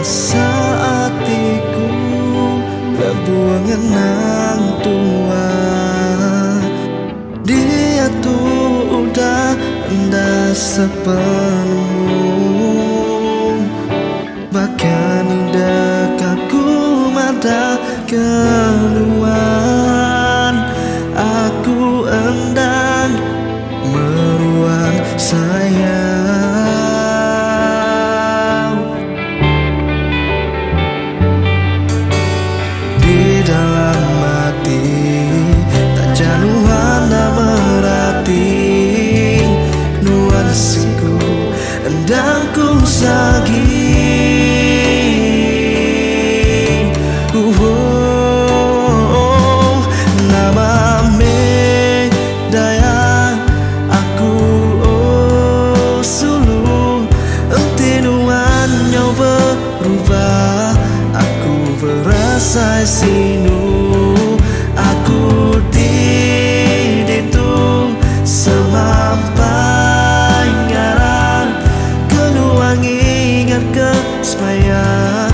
saatiku berbuangan nang tua. Dia tuh udah anda sepenuh, bahkan dekatku mata keluar. Aku endang meruang sayang di dalam hati, tak januhan dan merati nuansiku endang ku saging. Nama medaya aku sulu enti nuannya berubah. Aku berasa sinu, aku diditung semampai ngarang keluang ingat ke semaya.